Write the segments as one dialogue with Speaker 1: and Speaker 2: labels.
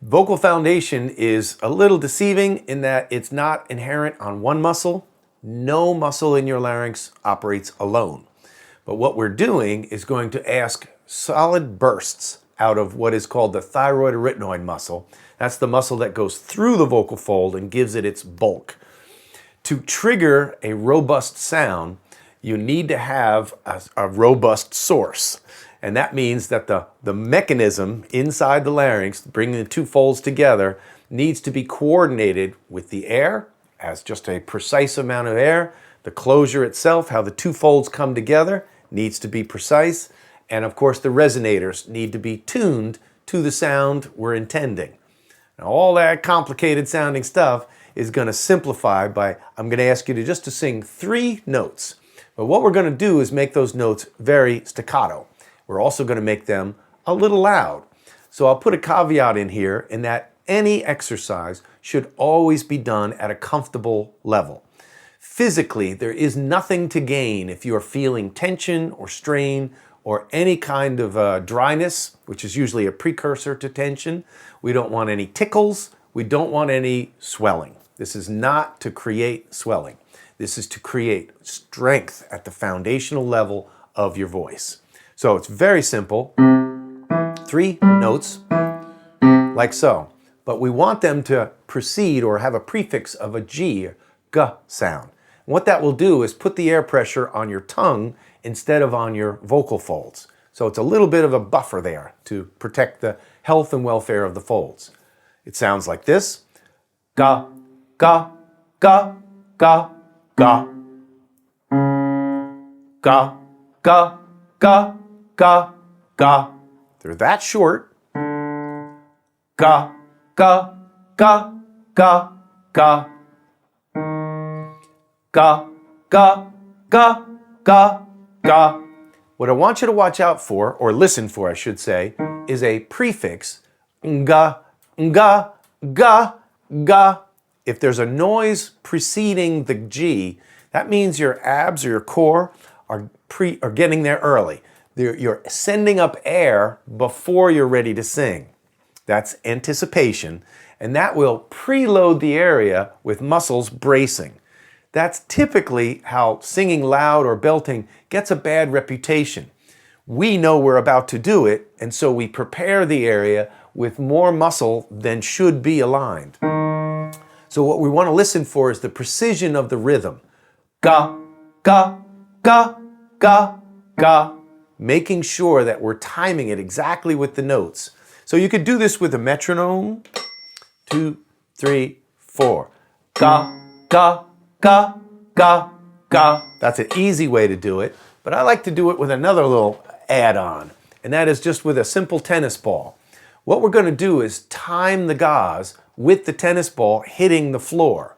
Speaker 1: Vocal foundation is a little deceiving in that it's not inherent on one muscle. No muscle in your larynx operates alone. But what we're doing is going to ask solid bursts out of what is called the thyroid muscle. That's the muscle that goes through the vocal fold and gives it its bulk. To trigger a robust sound, you need to have a robust source. And that means that the mechanism inside the larynx, bringing the two folds together, needs to be coordinated with the air as just a precise amount of air. The closure itself, how the two folds come together, needs to be precise. And of course, the resonators need to be tuned to the sound we're intending. Now, all that complicated sounding stuff is going to simplify by, I'm going to ask you to sing 3 notes. But what we're going to do is make those notes very staccato. We're also going to make them a little loud. So I'll put a caveat in here in that any exercise should always be done at a comfortable level. Physically, there is nothing to gain if you are feeling tension or strain or any kind of dryness, which is usually a precursor to tension. We don't want any tickles. We don't want any swelling. This is not to create swelling. This is to create strength at the foundational level of your voice. So it's very simple. 3 notes, like so. But we want them to precede or have a prefix of a G, G sound. And what that will do is put the air pressure on your tongue instead of on your vocal folds. So it's a little bit of a buffer there to protect the health and welfare of the folds. It sounds like this. Ga, ga, ga, ga, ga. Ga, ga, ga, ga, ga. They're that short. Ga, ga, ga, ga, ga. Ga, ga, ga, ga, ga. What I want you to watch out for, or listen for I should say, is a prefix, nga, nga, ga, ga. If there's a noise preceding the G, that means your abs or your core are getting there early. You're sending up air before you're ready to sing. That's anticipation, and that will preload the area with muscles bracing. That's typically how singing loud or belting gets a bad reputation. We know we're about to do it, and so we prepare the area with more muscle than should be aligned. So what we want to listen for is the precision of the rhythm. Ga, ga, ga, ga, ga. Making sure that we're timing it exactly with the notes. So you could do this with a metronome. 2, 3, 4. Ga, ga, ga, ga, ga. That's an easy way to do it, but I like to do it with another little add-on, and that is just with a simple tennis ball. What we're going to do is time the gauze with the tennis ball hitting the floor.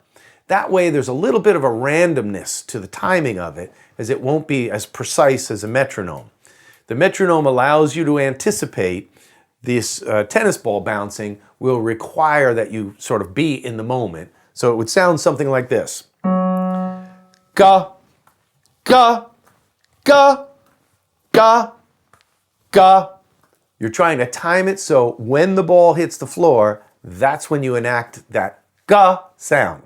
Speaker 1: That way there's a little bit of a randomness to the timing of it, as it won't be as precise as a metronome. The metronome allows you to anticipate this tennis ball bouncing will require that you sort of be in the moment. So it would sound something like this. Ga, ga, ga, ga, ga. You're trying to time it so when the ball hits the floor, that's when you enact that ga sound.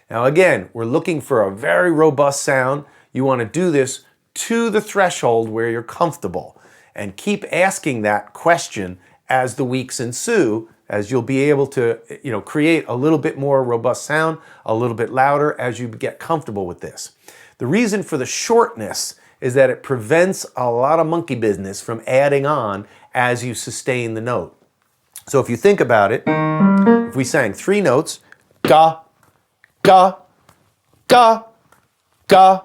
Speaker 1: Now again, we're looking for a very robust sound. You want to do this to the threshold where you're comfortable, and keep asking that question as the weeks ensue, as you'll be able to create a little bit more robust sound, a little bit louder as you get comfortable with this. The reason for the shortness is that it prevents a lot of monkey business from adding on as you sustain the note. So if you think about it, if we sang 3 notes, ga, ga, ga, ga,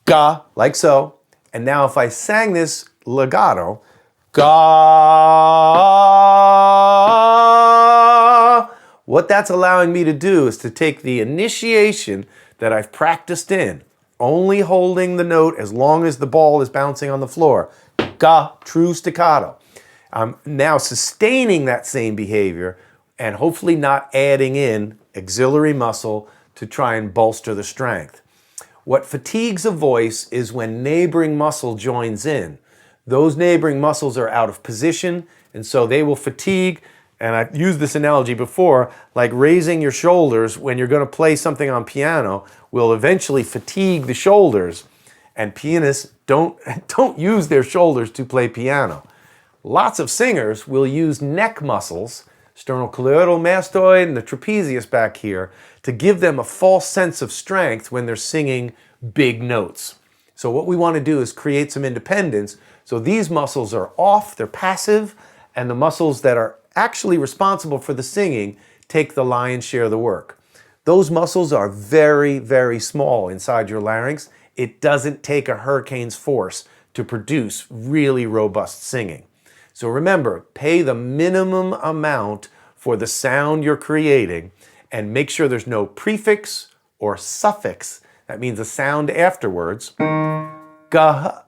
Speaker 1: ga, like so. And now if I sang this legato, ga, what that's allowing me to do is to take the initiation that I've practiced in, only holding the note as long as the ball is bouncing on the floor. Ga, true staccato. I'm now sustaining that same behavior and hopefully not adding in auxiliary muscle to try and bolster the strength. What fatigues a voice is when neighboring muscle joins in. Those neighboring muscles are out of position, and so they will fatigue, And I've used this analogy before, like raising your shoulders when you're going to play something on piano will eventually fatigue the shoulders. And pianists don't use their shoulders to play piano. Lots of singers will use neck muscles, sternocleidomastoid and the trapezius back here, to give them a false sense of strength when they're singing big notes. So what we want to do is create some independence. So these muscles are off, they're passive, and the muscles that are actually responsible for the singing take the lion's share of the work. Those muscles are very, very small inside your larynx. It doesn't take a hurricane's force to produce really robust singing. So remember, pay the minimum amount for the sound you're creating and make sure there's no prefix or suffix. That means a sound afterwards. Ga,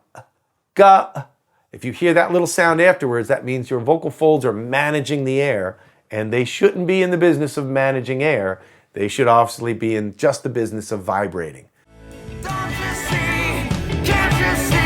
Speaker 1: ga. If you hear that little sound afterwards, that means your vocal folds are managing the air, and they shouldn't be in the business of managing air. They should obviously be in just the business of vibrating. Don't you see? Can't you see?